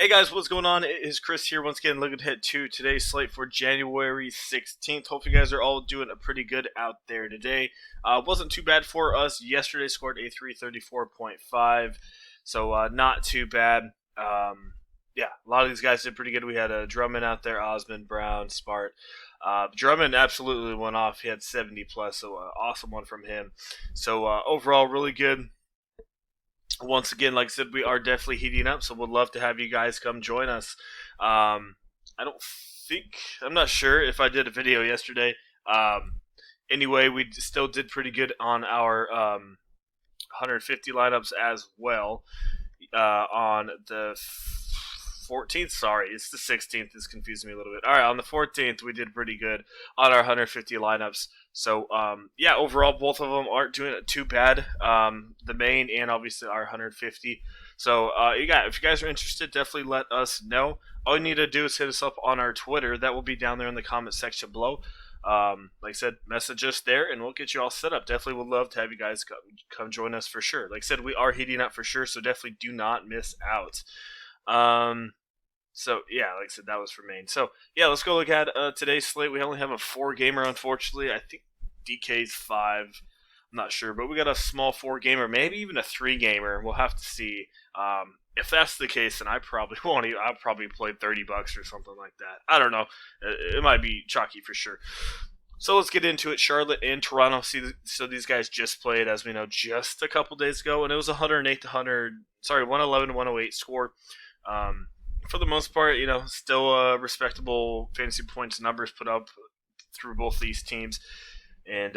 Hey guys, what's going on? It is Chris here once again, looking ahead to today's slate for January 16th. Hope you guys are all doing a pretty good out there today. Wasn't too bad for us. Yesterday scored a 334.5, so not too bad. Yeah, a lot of these guys did pretty good. We had Drummond out there, Osman, Brown, Smart. Drummond absolutely went off. He had 70 plus, so awesome one from him. So overall, really good. Once again, like I said, we are definitely heating up, so we'd love to have you guys come join us. I don't think, I'm not sure if I did a video yesterday. Anyway, we still did pretty good on our 150 lineups as well. On the 14th, sorry, it's the 16th. It's confusing me a little bit. All right, on the 14th, we did pretty good on our 150 lineups. So, yeah, overall, both of them aren't doing it too bad. The main and obviously our 150. So, if you guys are interested, definitely let us know. All you need to do is hit us up on our Twitter. That will be down there in the comment section below. Like I said, message us there and we'll get you all set up. Definitely would love to have you guys come join us for sure. Like I said, we are heating up for sure, so definitely do not miss out. So yeah, like I said, that was for main. So yeah, let's go look at today's slate. We only have a 4-gamer, unfortunately. I think DK's 5. I'm not sure, but we got a small 4-gamer, maybe even a 3-gamer. We'll have to see. If that's the case, then I probably won't. I'll probably play $30 or something like that. I don't know. It might be chalky for sure. So let's get into it. Charlotte and Toronto. So these guys just played, as we know, just a couple days ago, and it was 108 to 100. Sorry, 111 to 108 score. For the most part, still respectable fantasy points numbers put up through both these teams. And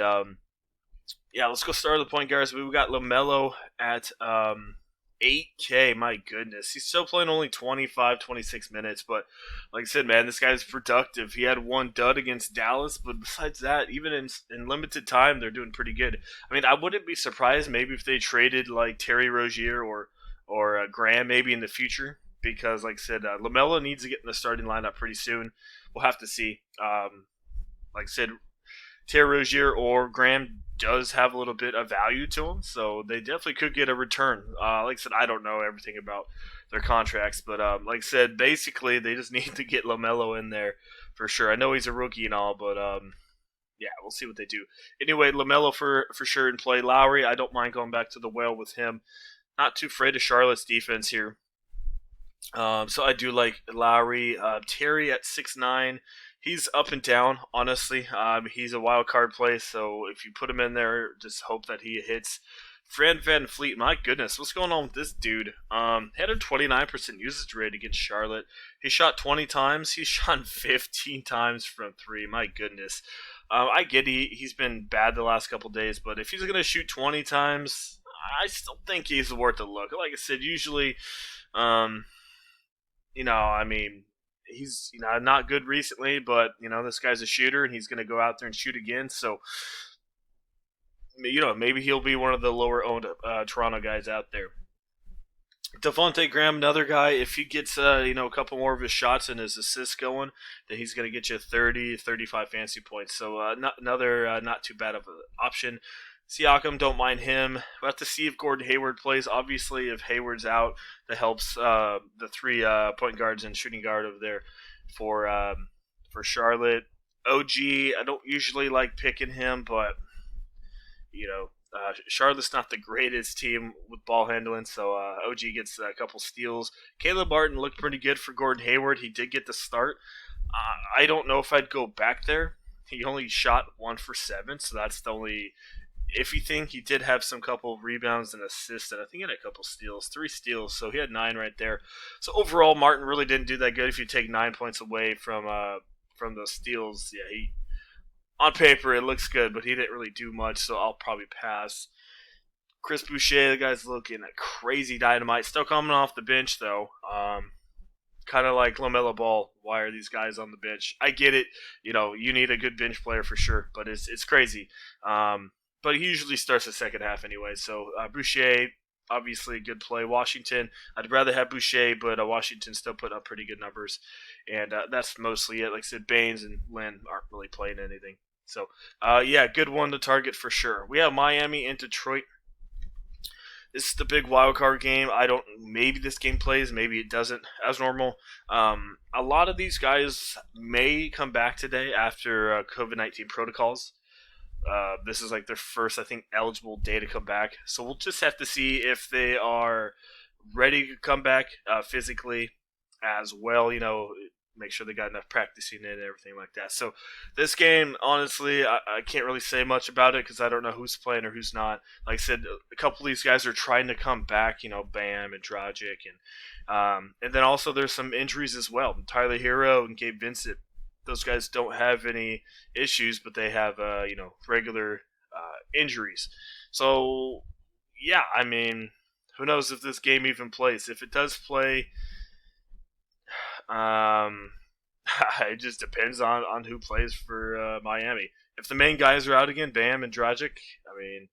yeah, let's go start with the point guards. We got LaMelo at 8K. My goodness, he's still playing only 25, 26 minutes. But like I said, man, this guy's productive. He had one dud against Dallas, but besides that, even in limited time, they're doing pretty good. I mean, I wouldn't be surprised maybe if they traded like Terry Rozier or Graham maybe in the future. Because, like I said, LaMelo needs to get in the starting lineup pretty soon. We'll have to see. Like I said, Terry Rozier or Graham does have a little bit of value to him, so they definitely could get a return. Like I said, I don't know everything about their contracts, but like I said, basically they just need to get LaMelo in there for sure. I know he's a rookie and all, but yeah, we'll see what they do. Anyway, LaMelo for sure in play. Lowry, I don't mind going back to the well with him. Not too afraid of Charlotte's defense here. So I do like Lowry. Terry at 6'9", he's up and down, honestly. He's a wild card play, so if you put him in there, just hope that he hits. Fred VanVleet, my goodness, what's going on with this dude? He had a 29% usage rate against Charlotte. He shot 20 times. He shot 15 times from 3. My goodness. I get he's been bad the last couple days, but if he's going to shoot 20 times, I still think he's worth a look. Like I said, usually... I mean, he's not good recently, but this guy's a shooter and he's going to go out there and shoot again. So maybe he'll be one of the lower owned Toronto guys out there. Devontae Graham, another guy. If he gets a couple more of his shots and his assists going, then he's going to get you 30, 35 fantasy points. So not too bad of an option. Siakam, don't mind him. We'll have to see if Gordon Hayward plays. Obviously, if Hayward's out, that helps the 3 point guards and shooting guard over there for Charlotte. OG, I don't usually like picking him, but Charlotte's not the greatest team with ball handling, so OG gets a couple steals. Caleb Martin looked pretty good for Gordon Hayward. He did get the start. I don't know if I'd go back there. He only shot 1 for 7, so that's the only iffy thing. He did have some couple of rebounds and assists, and I think he had a couple steals, 3 steals, so he had 9 right there. So overall, Martin really didn't do that good. If you take 9 points away from those steals, yeah, on paper it looks good, but he didn't really do much, so I'll probably pass. Chris Boucher, the guy's looking at crazy dynamite. Still coming off the bench though. Kind of like LaMelo Ball. Why are these guys on the bench? I get it. You need a good bench player for sure, but it's crazy. But he usually starts the second half anyway. So Boucher, obviously a good play. Washington, I'd rather have Boucher, but Washington still put up pretty good numbers. And that's mostly it. Like I said, Baines and Lynn aren't really playing anything. So, yeah, good one to target for sure. We have Miami and Detroit. This is the big wild card game. I don't. Maybe this game plays. Maybe it doesn't. As normal. A lot of these guys may come back today after COVID-19 protocols. This is like their first, I think, eligible day to come back. So we'll just have to see if they are ready to come back physically as well. Make sure they got enough practicing in and everything like that. So this game, honestly, I can't really say much about it because I don't know who's playing or who's not. Like I said, a couple of these guys are trying to come back. Bam and Dragic, and then also there's some injuries as well. Tyler Hero and Gabe Vincent. Those guys don't have any issues, but they have regular injuries. So yeah, I mean, who knows if this game even plays? If it does play, it just depends on who plays for Miami. If the main guys are out again, Bam and Dragic, I mean,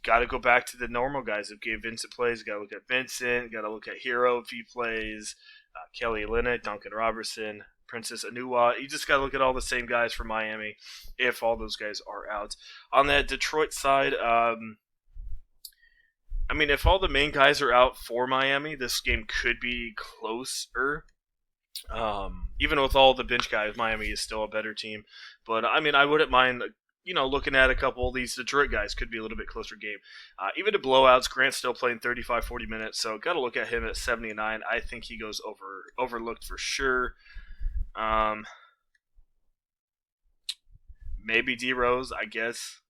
got to go back to the normal guys. If Gabe Vincent plays, got to look at Vincent. Got to look at Hero if he plays. Kelly Olynyk, Duncan Robertson, Princess Anua. You just got to look at all the same guys for Miami if all those guys are out. On that Detroit side, I mean, if all the main guys are out for Miami, this game could be closer. Even with all the bench guys, Miami is still a better team. But, I mean, I wouldn't mind, looking at a couple of these Detroit guys could be a little bit closer game. Even to blowouts, Grant's still playing 35, 40 minutes, so got to look at him at 79. I think he goes overlooked for sure. Maybe D-Rose, I guess.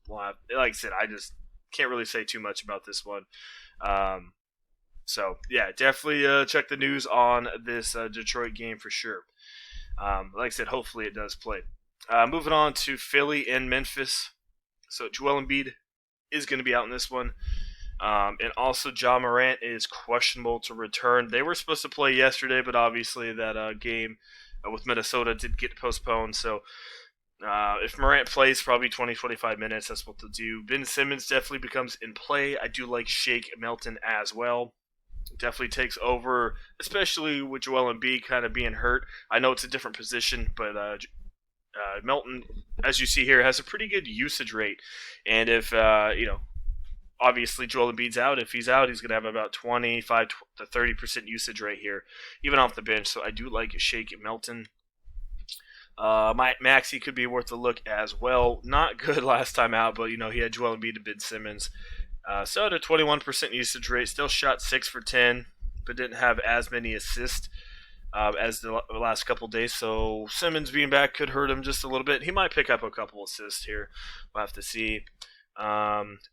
Well, like I said, I just can't really say too much about this one. So, yeah, definitely check the news on this Detroit game for sure. Like I said, hopefully it does play. Moving on to Philly and Memphis. So, Joel Embiid is going to be out in this one. And also, Ja Morant is questionable to return. They were supposed to play yesterday, but obviously that game with Minnesota did get postponed. So, if Morant plays probably 20-25 minutes, that's what they'll do. Ben Simmons definitely becomes in play. I do like Shake Milton as well. Definitely takes over, especially with Joel Embiid kind of being hurt. I know it's a different position, but Milton, as you see here, has a pretty good usage rate. And if, obviously Joel Embiid's out, if he's out, he's going to have about 25 to 30% usage rate here, even off the bench. So I do like Shake Milton. Maxey could be worth a look as well. Not good last time out, but he had Joel Embiid and Ben Simmons. So at a 21% usage rate, still shot 6 for 10, but didn't have as many assists as the last couple days. So Simmons being back could hurt him just a little bit. He might pick up a couple assists here. We'll have to see.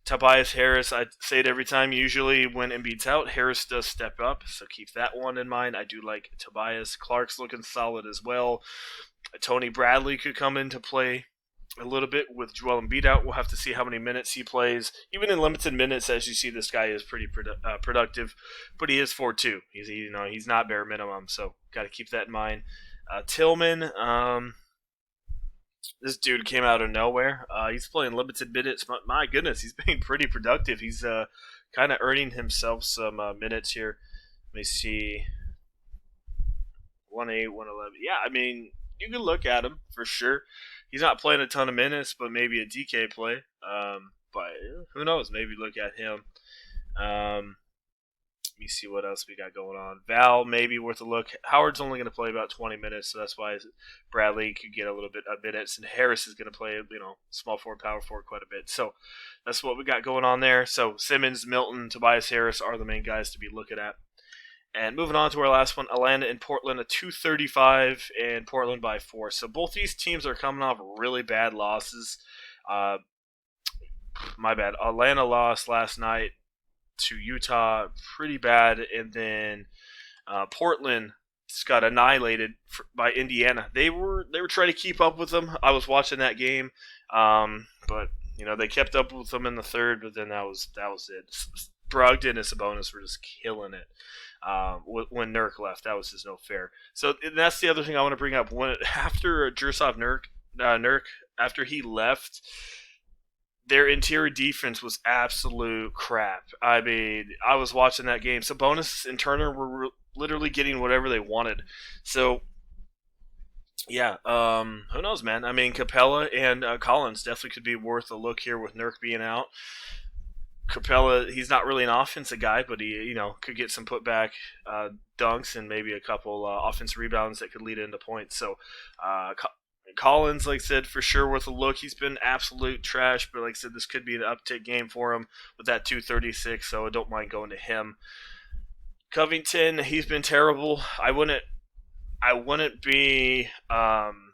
Tobias Harris, I say it every time. Usually when Embiid's out, Harris does step up, so keep that one in mind. I do like Tobias. Clark's looking solid as well. Tony Bradley could come into play a little bit with Joel Embiid out. We'll have to see how many minutes he plays. Even in limited minutes, as you see, this guy is pretty productive, but he is 4-2. He's not bare minimum, so got to keep that in mind. Tillman, this dude came out of nowhere. He's playing limited minutes, but my goodness, he's being pretty productive. He's kind of earning himself some minutes here. Let me see. 1-8, 1-11. Yeah, I mean, you can look at him for sure. He's not playing a ton of minutes, but maybe a DK play. But who knows? Maybe look at him. Let me see what else we got going on. Val, maybe worth a look. Howard's only going to play about 20 minutes, so that's why Bradley could get a little bit of minutes. And Harris is going to play, small forward, power forward quite a bit. So that's what we got going on there. So Simmons, Milton, Tobias Harris are the main guys to be looking at. And moving on to our last one, Atlanta and Portland, a 235, and Portland by 4. So both these teams are coming off really bad losses. My bad. Atlanta lost last night to Utah, pretty bad, and then Portland just got annihilated by Indiana. They were trying to keep up with them. I was watching that game, but they kept up with them in the third, but then that was it. Brogdon and Sabonis were just killing it. When Nurk left, that was just no fair. So that's the other thing I want to bring up. After Jursof Nurk, after he left, their interior defense was absolute crap. I mean, I was watching that game. Sabonis and Turner were literally getting whatever they wanted. So, yeah, who knows, man? I mean, Capella and Collins definitely could be worth a look here with Nurk being out. Capella, he's not really an offensive guy, but he could get some putback dunks and maybe a couple offensive rebounds that could lead into points. So Collins, like I said, for sure worth a look. He's been absolute trash, but like I said, this could be an uptick game for him with that 236. So I don't mind going to him. Covington, he's been terrible. I wouldn't be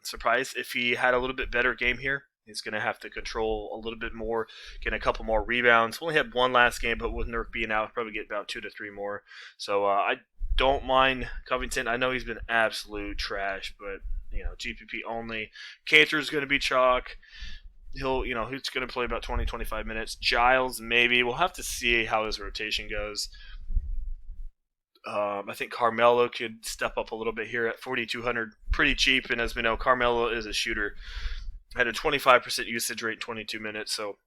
surprised if he had a little bit better game here. He's going to have to control a little bit more, get a couple more rebounds. Only had one last game, but with Nurk being out, probably get about 2 to 3 more. So I don't mind Covington. I know he's been absolute trash, but GPP only. Cantor's going to be chalk. He's going to play about 20, 25 minutes. Giles, maybe. We'll have to see how his rotation goes. I think Carmelo could step up a little bit here at 4,200. Pretty cheap, and as we know, Carmelo is a shooter. Had a 25% usage rate in 22 minutes, so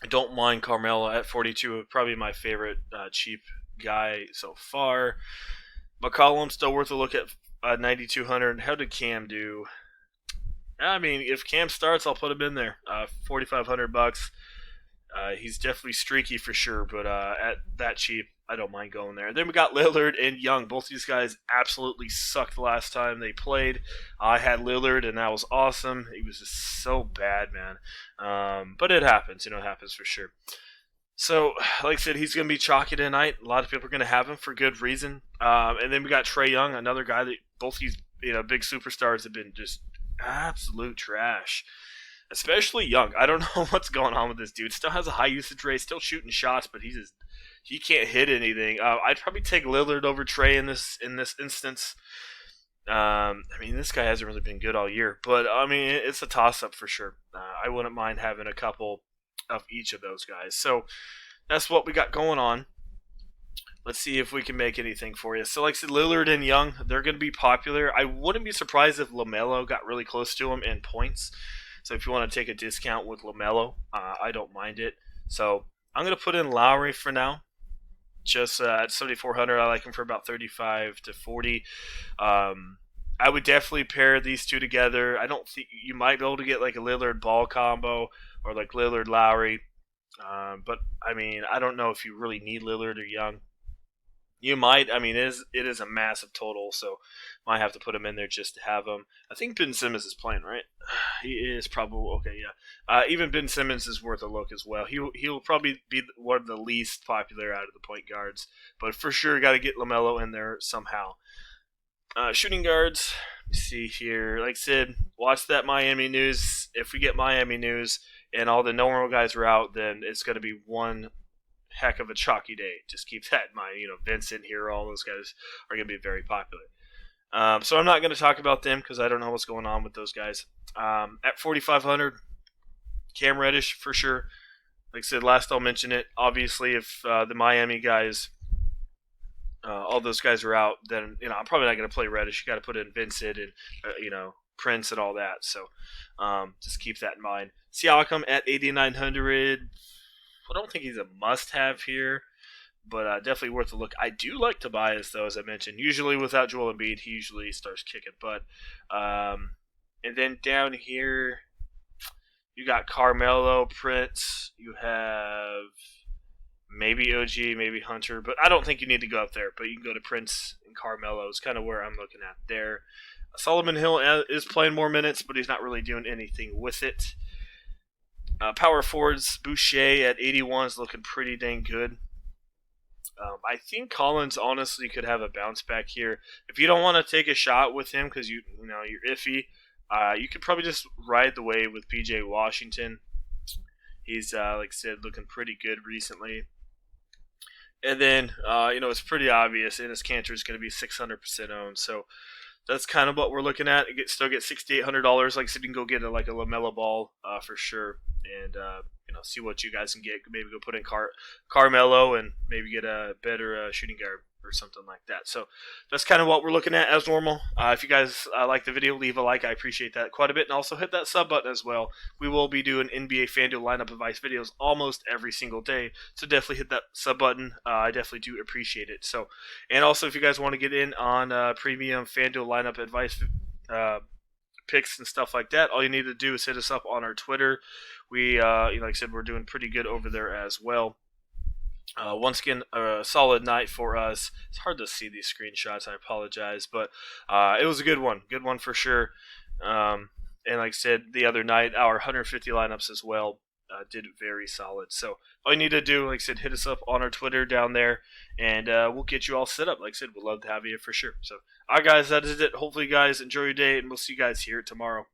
I don't mind Carmelo at 42. Probably my favorite cheap guy so far. McCollum still worth a look at 9,200. How did Cam do? I mean, if Cam starts, I'll put him in there. $4,500. He's definitely streaky for sure, but at that cheap, I don't mind going there. Then we got Lillard and Young. Both these guys absolutely sucked the last time they played. I had Lillard, and that was awesome. He was just so bad, man. But it happens. It happens for sure. So, like I said, he's going to be chalky tonight. A lot of people are going to have him for good reason. And then we got Trey Young, another guy that both these big superstars have been just absolute trash. Especially Young. I don't know what's going on with this dude. Still has a high usage rate, still shooting shots, but he can't hit anything. I'd probably take Lillard over Trey in this instance. I mean, this guy hasn't really been good all year, but I mean, it's a toss-up for sure. I wouldn't mind having a couple of each of those guys. So that's what we got going on. Let's see if we can make anything for you. So like I said, Lillard and Young, they're going to be popular. I wouldn't be surprised if LaMelo got really close to him in points. So if you want to take a discount with LaMelo, I don't mind it. So I'm going to put in Lowry for now. Just at 7,400, I like him for about 35 to 40. I would definitely pair these two together. I don't think you might be able to get like a Lillard ball combo or like Lillard Lowry. But I mean, I don't know if you really need Lillard or Young. You might. I mean, it is a massive total, so might have to put him in there just to have him. I think Ben Simmons is playing, right? He is probably okay. Yeah. Even Ben Simmons is worth a look as well. He'll probably be one of the least popular out of the point guards, but for sure, got to get LaMelo in there somehow. Shooting guards. Let me see here. Like I said, watch that Miami news. If we get Miami news and all the normal guys are out, then it's going to be one heck of a chalky day. Just keep that in mind. Vincent here, all those guys are going to be very popular. So I'm not going to talk about them because I don't know what's going on with those guys. At 4,500, Cam Reddish for sure. Like I said, last I'll mention it. Obviously, if the Miami guys, all those guys are out, then I'm probably not going to play Reddish. You got to put in Vincent and Prince and all that. So just keep that in mind. Siakam at 8,900. I don't think he's a must-have here, but definitely worth a look. I do like Tobias, though, as I mentioned. Usually without Joel Embiid, he usually starts kicking butt. And then down here, you got Carmelo, Prince. You have maybe OG, maybe Hunter, but I don't think you need to go up there. But you can go to Prince and Carmelo is kind of where I'm looking at there. Solomon Hill is playing more minutes, but he's not really doing anything with it. Power forwards, Boucher at 81 is looking pretty dang good. I think Collins honestly could have a bounce back here. If you don't want to take a shot with him because you're iffy, you could probably just ride the wave with PJ Washington. He's like I said, looking pretty good recently. And then it's pretty obvious. Enes Kanter is going to be 600% owned, so that's kind of what we're looking at. Still get $6,800. Like I said, you can go get a LaMelo Ball for sure, and see what you guys can get. Maybe go put in Carmelo and maybe get a better shooting guard or something like that. So that's kind of what we're looking at as normal. If you guys like the video, leave a like. I appreciate that quite a bit. And also hit that sub button as well. We will be doing NBA Fanduel lineup advice videos almost every single day. So definitely hit that sub button. I definitely do appreciate it. So, and also if you guys want to get in on premium Fanduel lineup advice picks and stuff like that, all you need to do is hit us up on our Twitter. We, like I said, we're doing pretty good over there as well. Once again, a solid night for us. It's hard to see these screenshots. I apologize, but it was a good one for sure. And like I said, the other night, our 150 lineups as well did very solid. So all you need to do, like I said, hit us up on our Twitter down there, and we'll get you all set up. Like I said, we'd love to have you for sure. So, all right, guys, that is it. Hopefully, you guys enjoy your day, and we'll see you guys here tomorrow.